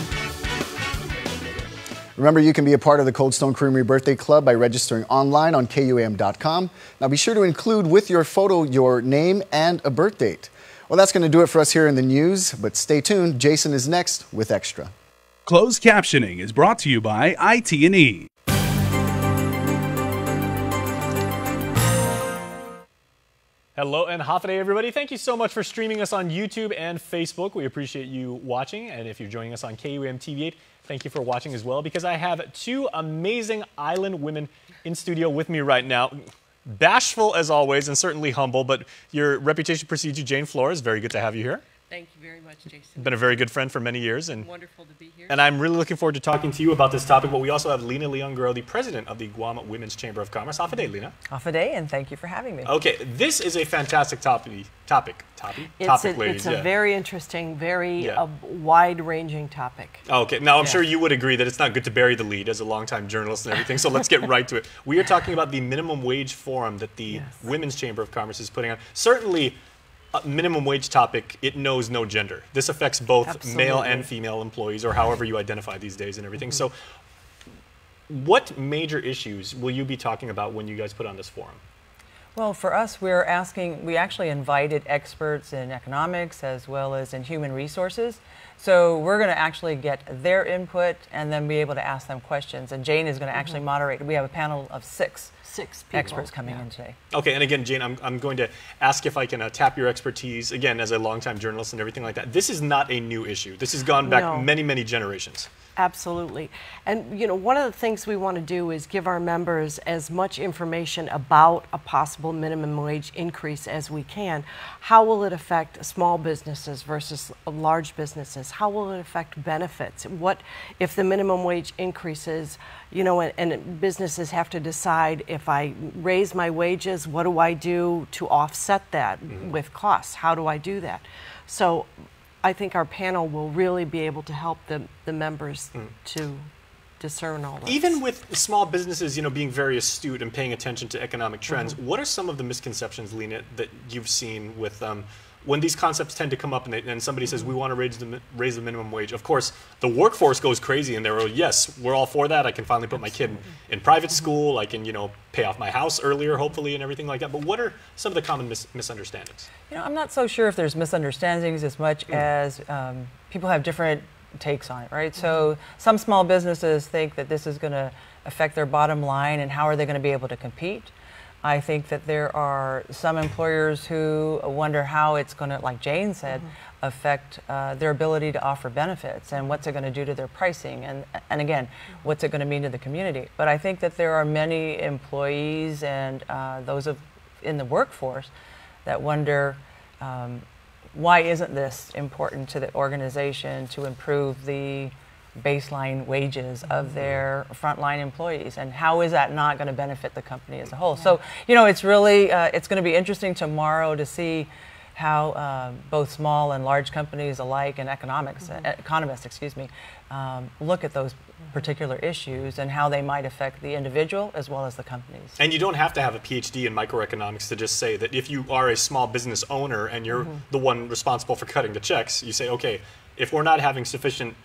Remember, you can be a part of the Cold Stone Creamery Birthday Club by registering online on KUAM.com. Now be sure to include with your photo your name and a birth date. Well, that's going to do it for us here in the news, but stay tuned. Jason is next with Extra. Closed captioning is brought to you by IT&E. Hello and Hafa everybody. Thank you so much for streaming us on YouTube and Facebook. We appreciate you watching. And if you're joining us on KUAM TV8, thank you for watching as well, because I have two amazing island women in studio with me right now. Bashful as always, and certainly humble, but your reputation precedes you. Jane Flores, very good to have you here. Thank you very much, Jason. Been a very good friend for many years. And wonderful to be here. And I'm really looking forward to talking to you about this topic, but we also have Lena Leon-Gro, the president of the Guam Women's Chamber of Commerce. Hafa day, Lena. Hafa day, and thank you for having me. Okay, this is a fantastic topic, ladies. It's a very interesting, very wide-ranging topic. Okay, now I'm sure you would agree that it's not good to bury the lead as a longtime journalist and everything, so let's get right to it. We are talking about the minimum wage forum that the Women's Chamber of Commerce is putting on. Certainly, a minimum wage topic, it knows no gender. This affects both male and female employees, or however you identify these days and everything. So what major issues will you be talking about when you guys put on this forum? Well, for us, we actually invited experts in economics as well as in human resources. So we're going to actually get their input and then be able to ask them questions. And Jane is going to actually moderate. We have a panel of six people, experts coming in today. Okay, and again, Jane, I'm going to ask if I can tap your expertise, again, as a longtime journalist and everything like that. This is not a new issue. This has gone back many, many generations. Absolutely. And, you know, one of the things we want to do is give our members as much information about a possible minimum wage increase as we can. How will it affect small businesses versus large businesses? How will it affect benefits? What if the minimum wage increases, you know, and businesses have to decide, if I raise my wages, what do I do to offset that with costs? How do I do that? So I think our panel will really be able to help the members to discern all that. Even with small businesses, you know, being very astute and paying attention to economic trends, what are some of the misconceptions, Lena, that you've seen with when these concepts tend to come up and somebody says, we want to raise the minimum wage? Of course, the workforce goes crazy and they're, yes, we're all for that. I can finally put my kid in private school. I can, you know, pay off my house earlier, hopefully, and everything like that. But what are some of the common misunderstandings? You know, I'm not so sure if there's misunderstandings as much as people have different takes on it, right? So some small businesses think that this is going to affect their bottom line, and how are they going to be able to compete? I think that there are some employers who wonder how it's going to, like Jane said, affect their ability to offer benefits, and what's it going to do to their pricing, and again, what's it going to mean to the community. But I think that there are many employees and those in the workforce that wonder, why isn't this important to the organization to improve the baseline wages of their frontline employees, and how is that not going to benefit the company as a whole? So, you know, it's really it's going to be interesting tomorrow to see how both small and large companies alike, and economists, excuse me, look at those particular issues and how they might affect the individual as well as the companies. And you don't have to have a PhD in microeconomics to just say that if you are a small business owner and you're the one responsible for cutting the checks, you say, okay, if we're not having sufficient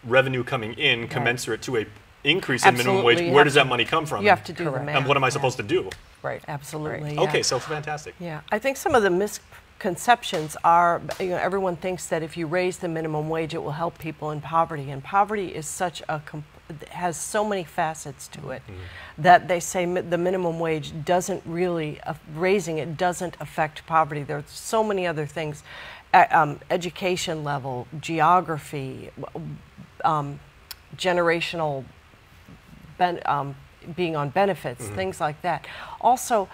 revenue coming in commensurate to a increase in minimum wage, where does that money come from? You have to do the math. And what am I supposed to do? Right. Absolutely. Right. Okay, so fantastic. Yeah, I think some of the conceptions are, everyone thinks that if you raise the minimum wage, it will help people in poverty. And poverty is has so many facets to it that they say the minimum wage doesn't really, raising it doesn't affect poverty. There's so many other things, education level, geography, generational, being on benefits, things like that. Also,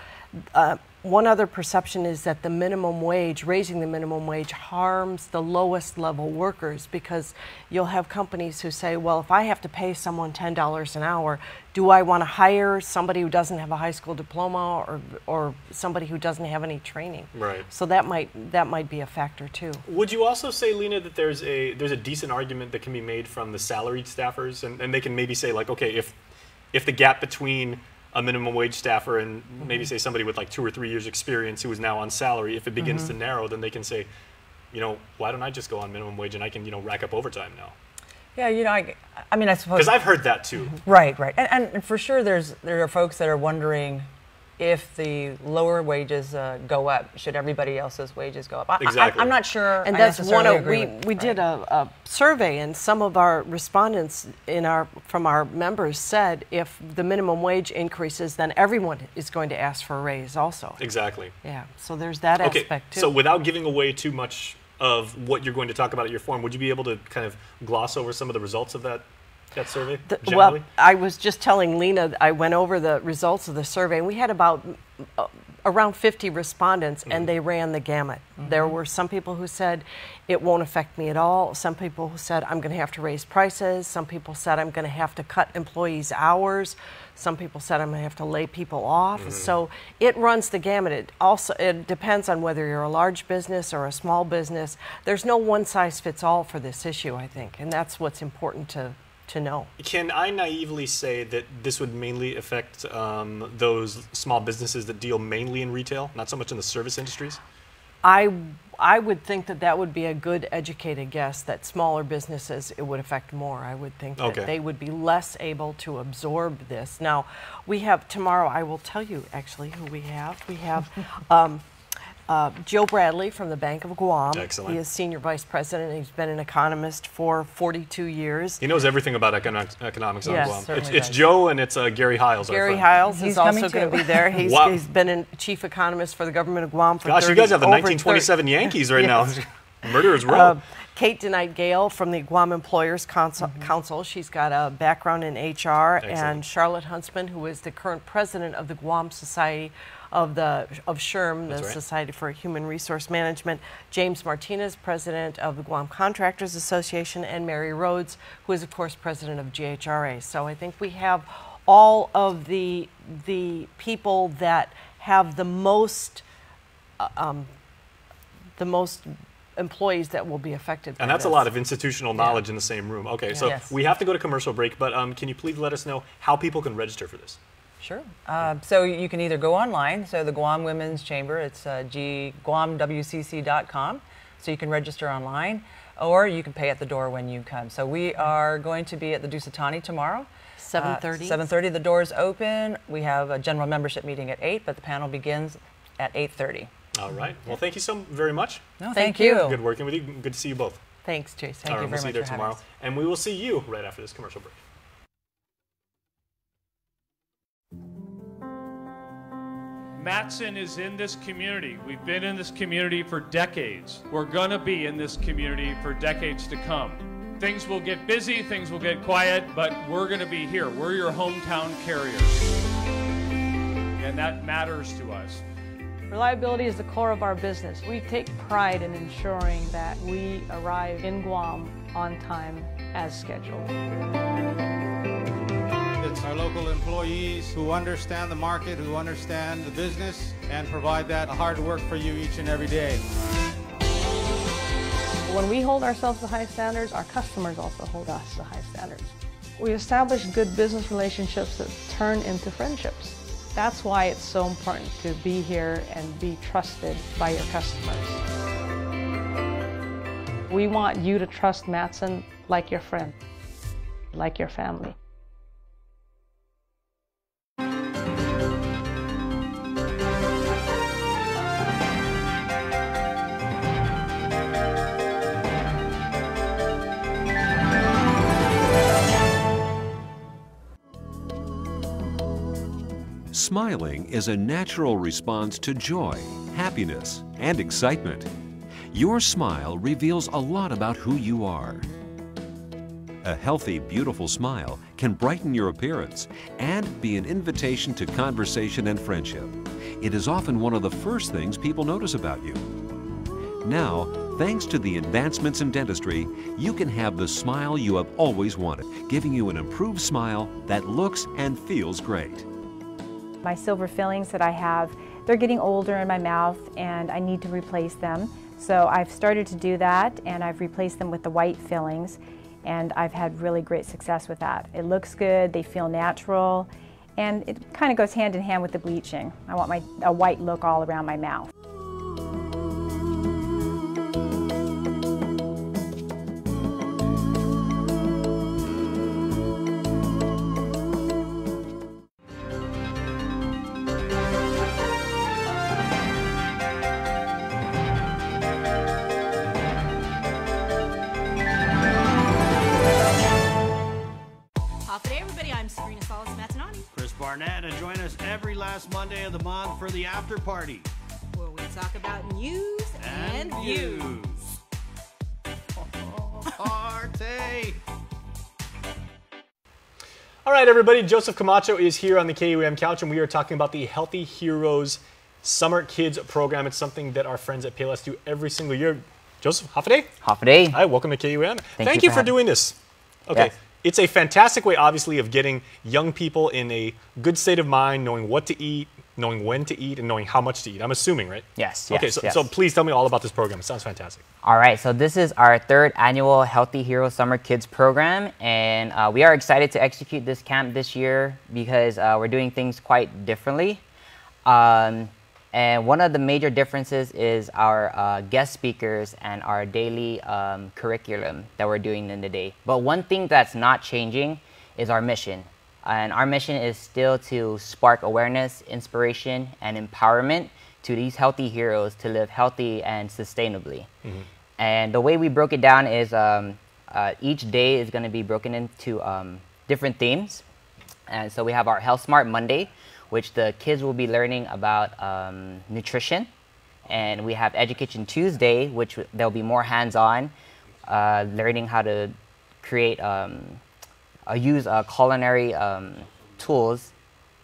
one other perception is that the minimum wage, raising the minimum wage, harms the lowest level workers, because you'll have companies who say, well, if I have to pay someone $10 an hour, do I want to hire somebody who doesn't have a high school diploma or somebody who doesn't have any training? Right. So that might be a factor too. Would you also say, Lena, that there's a decent argument that can be made from the salaried staffers, and they can maybe say, like, okay, if the gap between a minimum wage staffer and maybe say somebody with like 2 or 3 years experience who is now on salary, if it begins to narrow, then they can say, why don't I just go on minimum wage and I can, rack up overtime now? Yeah, I mean, I suppose. Because I've heard that too. Right. And for sure there are folks that are wondering if the lower wages go up, should everybody else's wages go up? Exactly. I'm not sure. And I that's necessarily we did a survey, and some of our respondents from our members said if the minimum wage increases, then everyone is going to ask for a raise also. Exactly. Yeah, so there's that aspect too. So without giving away too much of what you're going to talk about at your forum, would you be able to kind of gloss over some of the results of that survey? Well, I was just telling Lena, I went over the results of the survey, and we had about around 50 respondents, and they ran the gamut. There were some people who said, it won't affect me at all. Some people who said, I'm going to have to raise prices. Some people said, I'm going to have to cut employees' hours. Some people said, I'm going to have to lay people off. So it runs the gamut. It depends on whether you're a large business or a small business. There's no one-size-fits-all for this issue, I think, and that's what's important to know. Can I naively say that this would mainly affect those small businesses that deal mainly in retail, not so much in the service industries? I would think that would be a good educated guess, that smaller businesses it would affect more. I would think that they would be less able to absorb this. Now, we have tomorrow, I will tell you actually who we have. We have Joe Bradley from the Bank of Guam. Excellent. He is Senior Vice President. He's been an economist for 42 years. He knows everything about economics on Yes, Guam. It's Joe and it's Gary Hiles. Gary Hiles is also going to be there. He's been a chief economist for the government of Guam for 30 Gosh, you guys have the 1927 Yankees right now. Murderers row. Kate DeKnight Gale from the Guam Employers Council. She's got a background in HR. Excellent. And Charlotte Huntsman, who is the current president of the Guam Society of SHRM, the Society for Human Resource Management. James Martinez, president of the Guam Contractors Association, and Mary Rhodes, who is of course president of GHRA. So I think we have all of the people that have the most employees that will be affected by And that's this. a lot of institutional knowledge in the same room. Okay, so we have to go to commercial break, but can you please let us know how people can register for this? Sure. So you can either go online, so the Guam Women's Chamber, it's guamwcc.com, so you can register online, or you can pay at the door when you come. So we are going to be at the Dusatani tomorrow. 7:30. 7:30, the doors open. We have a general membership meeting at 8, but the panel begins at 8:30. All right. Well, thank you so very much. No, thank you. Good working with you. Good to see you both. Thanks, Chase. Thank you very we'll see much you there for having tomorrow. us. And we will see you right after this commercial break. Matson is in this community. We've been in this community for decades. We're going to be in this community for decades to come. Things will get busy, things will get quiet, but we're going to be here. We're your hometown carrier. And that matters to us. Reliability is the core of our business. We take pride in ensuring that we arrive in Guam on time as scheduled. It's our local employees who understand the market, who understand the business, and provide that hard work for you each and every day. When we hold ourselves to high standards, our customers also hold us to high standards. We establish good business relationships that turn into friendships. That's why it's so important to be here and be trusted by your customers. We want you to trust Matson like your friend, like your family. Smiling is a natural response to joy, happiness, and excitement. Your smile reveals a lot about who you are. A healthy, beautiful smile can brighten your appearance and be an invitation to conversation and friendship. It is often one of the first things people notice about you. Now, thanks to the advancements in dentistry, you can have the smile you have always wanted, giving you an improved smile that looks and feels great. My silver fillings that I have, they're getting older in my mouth and I need to replace them. So I've started to do that and I've replaced them with the white fillings and I've had really great success with that. It looks good, they feel natural, and it kind of goes hand in hand with the bleaching. I want a white look all around my mouth. And join us every last Monday of the month for the after party, where we talk about news and views. Party! All right, everybody. Joseph Camacho is here on the KUAM couch, and we are talking about the Healthy Heroes Summer Kids program. It's something that our friends at Payless do every single year. Joseph, Hafaday. Hafaday. Hi, welcome to KUAM. Thank you for doing this. Okay. Yes. It's a fantastic way, obviously, of getting young people in a good state of mind, knowing what to eat, knowing when to eat, and knowing how much to eat. I'm assuming, right? Yes. Okay, yes, so, yes. so please tell me all about this program. It sounds fantastic. All right, so this is our third annual Healthy Heroes Summer Kids program, and we are excited to execute this camp this year because we're doing things quite differently. And one of the major differences is our guest speakers and our daily curriculum that we're doing in the day. But one thing that's not changing is our mission. And our mission is still to spark awareness, inspiration, and empowerment to these healthy heroes to live healthy and sustainably. Mm-hmm. And the way we broke it down is each day is going to be broken into different themes. And so we have our Health Smart Monday, which the kids will be learning about nutrition. And we have Education Tuesday, which they'll be more hands-on, learning how to create, use culinary tools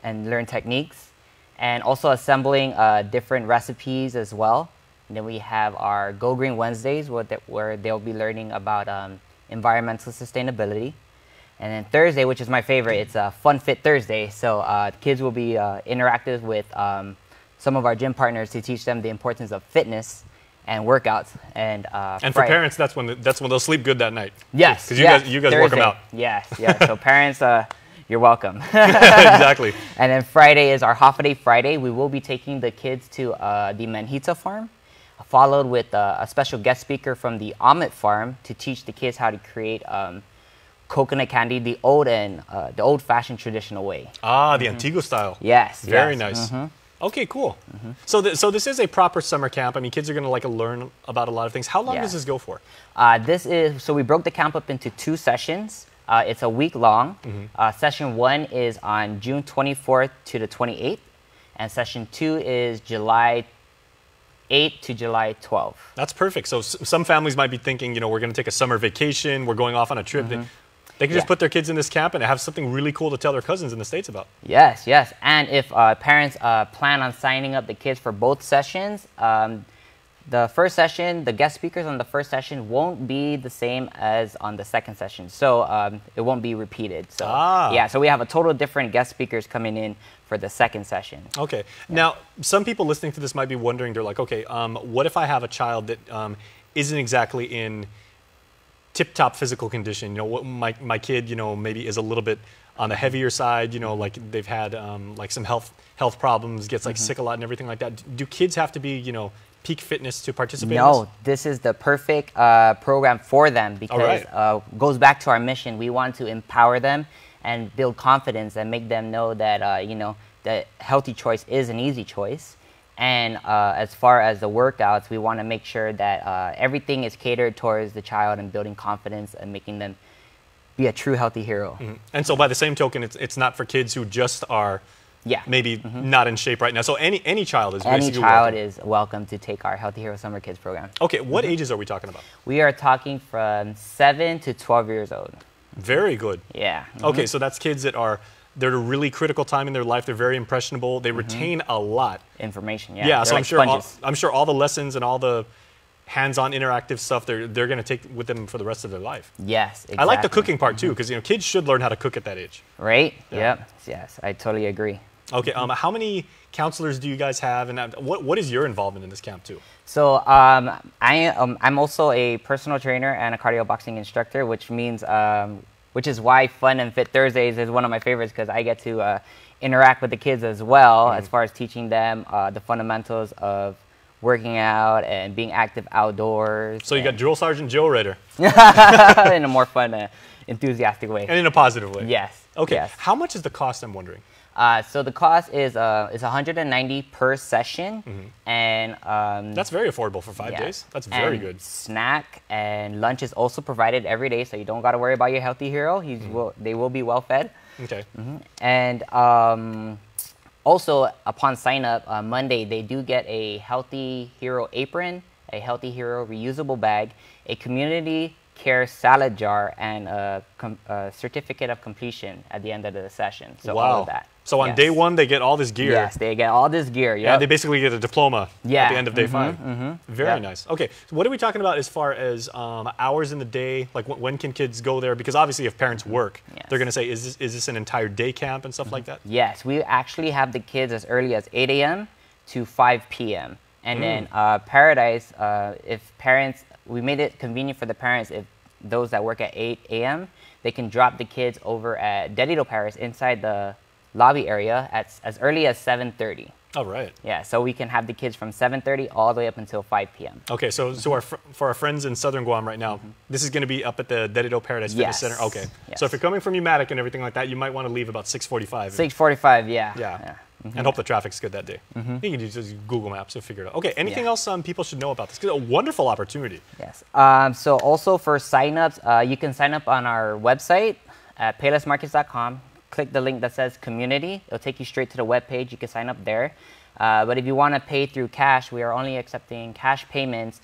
and learn techniques, and also assembling different recipes as well. And then we have our Go Green Wednesdays, where they'll be learning about environmental sustainability. And then Thursday, which is my favorite, it's a Fun Fit Thursday. So kids will be interactive with some of our gym partners to teach them the importance of fitness and workouts. And for parents, that's when they'll sleep good that night. Yes, because you guys work them out. Yes. So parents, you're welcome. Exactly. And then Friday is our Hafaday Friday. We will be taking the kids to the Manhita farm, followed with a special guest speaker from the Amit farm to teach the kids how to create coconut candy the old-fashioned traditional way. Ah, the Antigua style. Yes. Very nice. Mm-hmm. Okay, cool. Mm-hmm. So this is a proper summer camp. I mean, kids are going to learn about a lot of things. How long does this go for? So we broke the camp up into 2 sessions. It's a week long. Mm-hmm. Session 1 is on June 24th to the 28th, and session 2 is July 8th to July 12th. That's perfect. So some families might be thinking, we're going to take a summer vacation, we're going off on a trip. Mm-hmm. They can just put their kids in this camp and have something really cool to tell their cousins in the States about. Yes. And if parents plan on signing up the kids for both sessions, the first session, the guest speakers on the first session won't be the same as on the second session. So it won't be repeated. So so we have a total different guest speakers coming in for the second session. Okay. Yeah. Now, some people listening to this might be wondering, they're like, okay, what if I have a child that isn't exactly in tip-top physical condition? My kid, maybe is a little bit on the heavier side, they've had some health problems, gets sick a lot and everything like that. Do kids have to be, peak fitness to participate in this? No, this is the perfect program for them because it goes back to our mission. We want to empower them and build confidence and make them know that, that healthy choice is an easy choice. And as far as the workouts, we want to make sure that everything is catered towards the child and building confidence and making them be a true healthy hero. Mm-hmm. And so by the same token, it's not for kids who just are Yeah. maybe not in shape right now. So any child is Any basically child welcome. is welcome to take our Healthy Hero Summer Kids program. Okay, what ages are we talking about? We are talking from 7 to 12 years old. Very good. Yeah. Okay, so that's kids that are, they're at a really critical time in their life. They're very impressionable. They retain a lot. Information, yeah. Yeah, so like I'm sure all the lessons and all the hands-on interactive stuff they're going to take with them for the rest of their life. Yes, exactly. I like the cooking part too, because kids should learn how to cook at that age. Right? Yeah. Yep. Yes, I totally agree. Okay, how many counselors do you guys have, and what is your involvement in this camp too? So I'm also a personal trainer and a cardio boxing instructor, which means which is why Fun and Fit Thursdays is one of my favorites, because I get to interact with the kids as well, as far as teaching them the fundamentals of working out and being active outdoors. So you got Drill Sergeant Joe Ritter. In a more fun, enthusiastic way. And in a positive way. Yes. Okay. Yes. How much is the cost, I'm wondering? So the cost is $190 per session, and that's very affordable for 5 days. That's very good. Snack and lunch is also provided every day, so you don't got to worry about your Healthy Hero. They will be well fed. Okay. And also, upon sign up Monday, they do get a Healthy Hero apron, a Healthy Hero reusable bag, a community care salad jar, and a certificate of completion at the end of the session. So all of that. So on day one, they get all this gear. Yes, they get all this gear. Yeah, they basically get a diploma at the end of day 5. Very Yep. nice. Okay, so what are we talking about as far as hours in the day? Like when can kids go there? Because obviously if parents work, they're going to say, is this an entire day camp and stuff like that? Yes, we actually have the kids as early as 8 a.m. to 5 p.m. And then Paradise, if parents, we made it convenient for the parents, if those that work at 8 a.m., they can drop the kids over at Dedito Paris inside the lobby area at as early as 7:30. Oh, right. Yeah, so we can have the kids from 7:30 all the way up until 5 p.m. Okay, so for our friends in Southern Guam right now, this is going to be up at the Dedito Paradise Fitness Center. Okay, so if you're coming from Umatic and everything like that, you might want to leave about 6:45. 6:45, yeah. Yeah. And hope the traffic's good that day. You can just Google Maps to figure it out. Okay, anything else people should know about this? It's a wonderful opportunity. Yes. So also for signups, you can sign up on our website at paylessmarkets.com. Click the link that says community. It'll take you straight to the web page. You can sign up there. But if you want to pay through cash, we are only accepting cash payments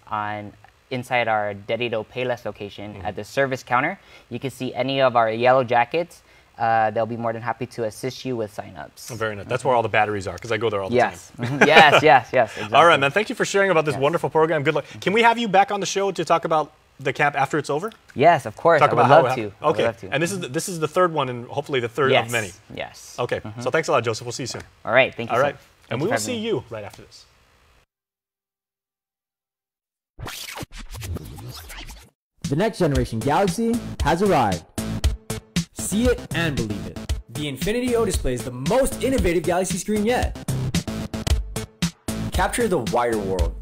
inside our Dedito Payless location at the service counter. You can see any of our yellow jackets. They'll be more than happy to assist you with signups. Oh, very nice. That's where all the batteries are, because I go there all the time. Yes, exactly. All right, man. Thank you for sharing about this wonderful program. Good luck. Can we have you back on the show to talk about the camp after it's over? Yes, of course. I would love to. Okay. And this is the third one, and hopefully the third of many. Yes. Okay. So thanks a lot, Joseph. We'll see you soon. All right. Thank you. All right. And we will see you right after this. The next generation Galaxy has arrived. See it and believe it. The Infinity O display is the most innovative Galaxy screen yet. Capture the wider world.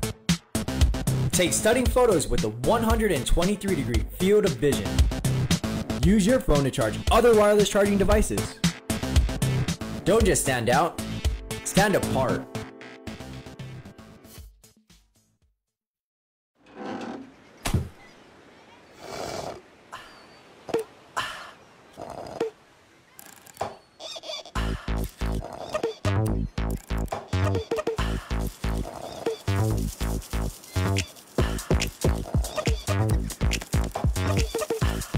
Take stunning photos with a 123-degree field of vision. Use your phone to charge other wireless charging devices. Don't just stand out, stand apart.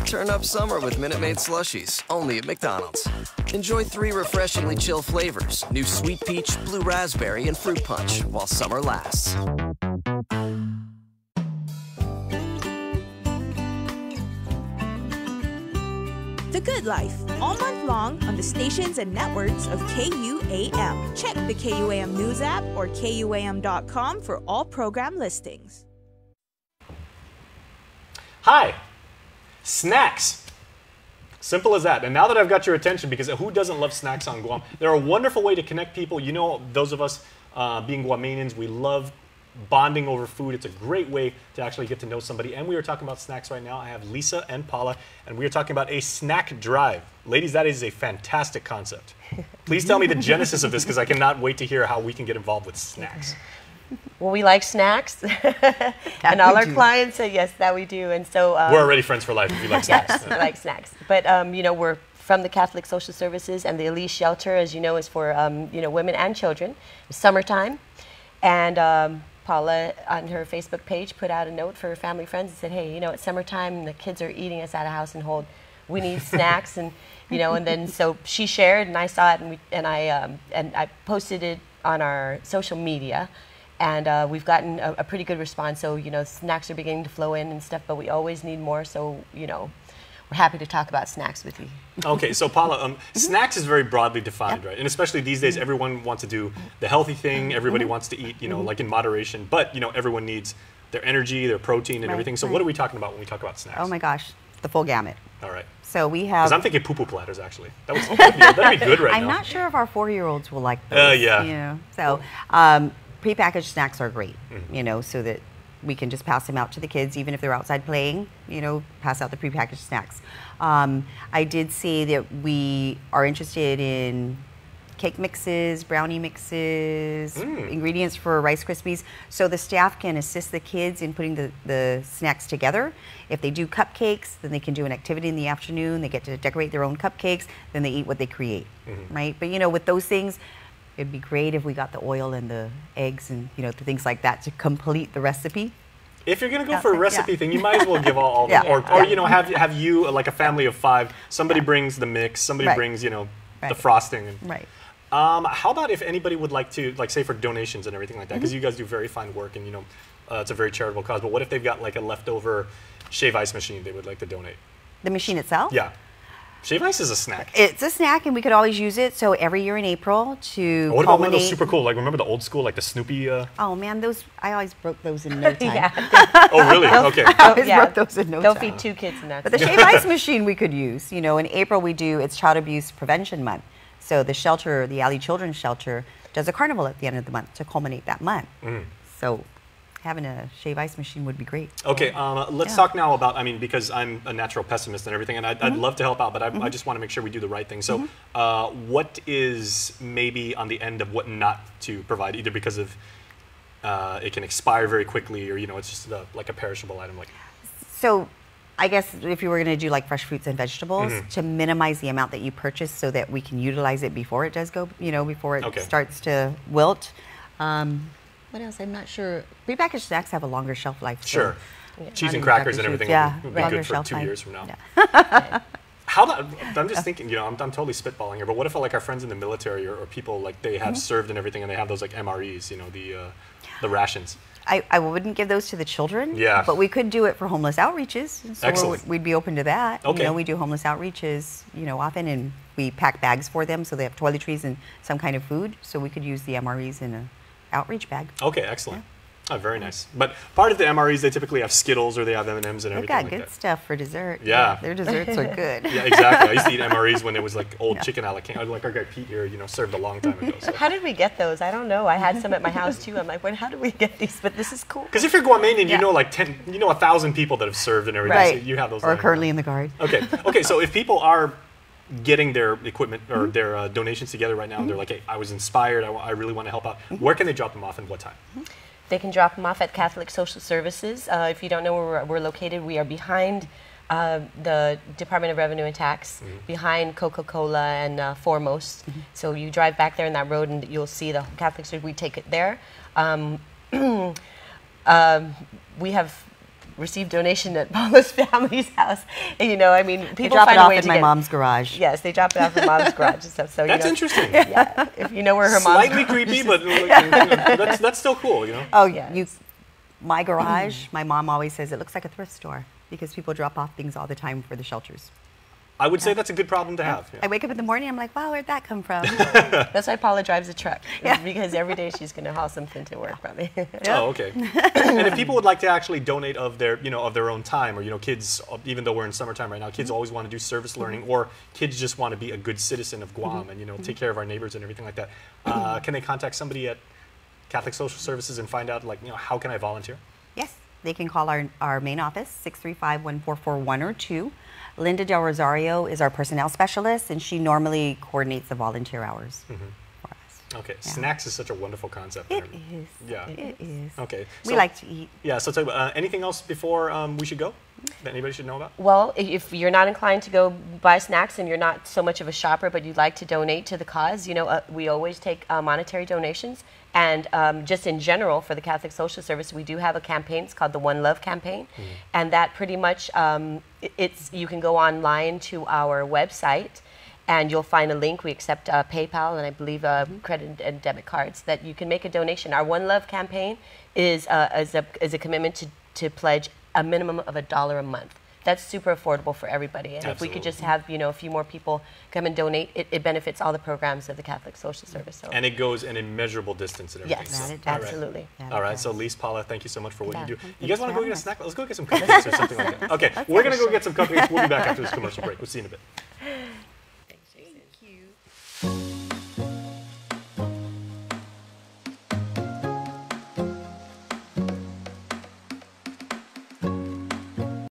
Turn up summer with Minute Maid slushies, only at McDonald's. Enjoy 3 refreshingly chill flavors, new sweet peach, blue raspberry, and fruit punch, while summer lasts. The Good Life, all month long on the stations and networks of KUAM. Check the KUAM News app or KUAM.com for all program listings. Hi. Snacks. Simple as that. And now that I've got your attention, because who doesn't love snacks on Guam? They're a wonderful way to connect people. You know, those of us being Guamanians, we love bonding over food. It's a great way to actually get to know somebody. And we are talking about snacks right now. I have Lisa and Paula, and we are talking about a snack drive. Ladies, that is a fantastic concept. Please tell me the genesis of this, because I cannot wait to hear how we can get involved with snacks. Well, we like snacks, and all our clients say yes, that we do, and so we're already friends for life if you like snacks. Yes, I like snacks, but you know, we're from the Catholic Social Services, and the Elise Shelter, as you know, is for women and children. It's summertime, and Paula on her Facebook page put out a note for her family friends and said, hey, it's summertime and the kids are eating us out of house and hold. We need snacks, and and then so she shared, and I saw it, and I posted it on our social media, and we've gotten a pretty good response. So snacks are beginning to flow in and stuff, but we always need more. So we're happy to talk about snacks with you. Okay, so Paula, snacks is very broadly defined, right? And especially these days, everyone wants to do the healthy thing. Everybody wants to eat, like in moderation. But everyone needs their energy, their protein, and everything. So what are we talking about when we talk about snacks? Oh my gosh, the full gamut. All right. So we have. Because I'm thinking poo-poo platters, actually. That'd be good right now. I'm not sure if our 4-year-olds will like those. Yeah. So prepackaged snacks are great, so that we can just pass them out to the kids, even if they're outside playing, pass out the prepackaged snacks. I did see that we are interested in cake mixes, brownie mixes, ingredients for Rice Krispies, so the staff can assist the kids in putting the snacks together. If they do cupcakes, then they can do an activity in the afternoon. They get to decorate their own cupcakes, then they eat what they create, right? But with those things, it'd be great if we got the oil and the eggs and the things like that to complete the recipe. If you're going to go for a recipe thing, you might as well give all them. Or have you, like a family of 5, somebody brings the mix, somebody brings, the frosting. And, right. How about if anybody would like to, say for donations and everything like that, because you guys do very fine work and, it's a very charitable cause, but what if they've got like a leftover shave ice machine they would like to donate? The machine itself? Yeah. Shave ice is a snack. It's a snack, and we could always use it. So every year in April to What about one of those super cool, remember the old school, like the Snoopy? Oh man, I always broke those in no time. Oh really? Okay. I always broke those in no They'll time. feed 2 kids in that. But the shave ice machine we could use. In April it's Child Abuse Prevention Month. So the shelter, the Alley Children's Shelter, does a carnival at the end of the month to culminate that month. So having a shave ice machine would be great. Okay, let's talk now about, because I'm a natural pessimist and everything, and I'd love to help out, but I just want to make sure we do the right thing. So what is maybe on the end of what not to provide, either because of it can expire very quickly, or, it's just like a perishable item? So I guess if you were going to do like fresh fruits and vegetables, to minimize the amount that you purchase so that we can utilize it before it does go, before it starts to wilt. What else? I'm not sure. Prepackaged snacks have a longer shelf life. Sure. Cheese and crackers and everything would be good for 2 years from now. Yeah. How about, I'm just thinking, I'm totally spitballing here, but what if our friends in the military or people they have served and everything, and they have those MREs, the rations? I wouldn't give those to the children. Yeah. But we could do it for homeless outreaches. So Excellent. we'd be open to that. Okay. We do homeless outreaches, often, and we pack bags for them so they have toiletries and some kind of food. So we could use the MREs in an outreach bag. Okay, excellent. Oh, very nice. But part of the MREs, they typically have Skittles or they have M&Ms and everything like that. They've got good stuff for dessert. Yeah. Their desserts are good. Yeah, exactly. I used to eat MREs when it was old chicken a la king. Like our guy Pete here, served a long time ago. So. How did we get those? I don't know. I had some at my house too. I'm like, how did we get these? But this is cool. Because if you're Guamanian, you know 1,000 people that have served and everything. Right. So you have those. Or currently in the Guard. Okay. So if people are getting their equipment or their donations together right now, and they're like, hey, I was inspired, I really want to help out, where can they drop them off and what time? They can drop them off at Catholic Social Services. If you don't know where we're located, we are behind the Department of Revenue and Tax, behind Coca-Cola and Foremost. So you drive back there in that road and you'll see the Catholic Service. We take it there. We have received donation at Paula's family's house. And, people drop find it a off way in to my get mom's garage. Yes, they drop it off in mom's garage and stuff. So that's interesting. Yeah, if you know where her mom's slightly creepy, but that's still cool, Oh yeah. My garage. My mom always says it looks like a thrift store because people drop off things all the time for the shelters. I would say that's a good problem to have. Yeah. I wake up in the morning, I'm like, wow, where'd that come from? That's why Paula drives a truck. Because every day she's going to haul something to work from me. Oh, okay. And if people would like to actually donate of their, of their own time, or kids, even though we're in summertime right now, kids always want to do service learning, or kids just want to be a good citizen of Guam and take care of our neighbors and everything like that. Can they contact somebody at Catholic Social Services and find out, how can I volunteer? Yes, they can call our main office, 635-1441 or 2. Linda Del Rosario is our personnel specialist, and she normally coordinates the volunteer hours for us. Okay, snacks is such a wonderful concept. It is. Yeah. It is. Okay. We like to eat. Yeah, so anything else before we should go? that anybody should know about? Well, if you're not inclined to go buy snacks and you're not so much of a shopper, but you'd like to donate to the cause, we always take monetary donations. And just in general, for the Catholic Social Service, we do have a campaign. It's called the One Love Campaign. And that pretty much, you can go online to our website and you'll find a link. We accept PayPal and I believe credit and debit cards that you can make a donation. Our One Love Campaign is a commitment to pledge a minimum of $1 a month. That's super affordable for everybody. And if we could just have, a few more people come and donate, it benefits all the programs of the Catholic Social Service. So. And it goes an immeasurable distance and everything. Yes, so. absolutely. All right, so Lise, Paula, thank you so much for what you do. You guys want to go get a snack? Let's go get some cupcakes or something like that. Okay, we're going to go get some cupcakes. We'll be back after this commercial break. We'll see you in a bit.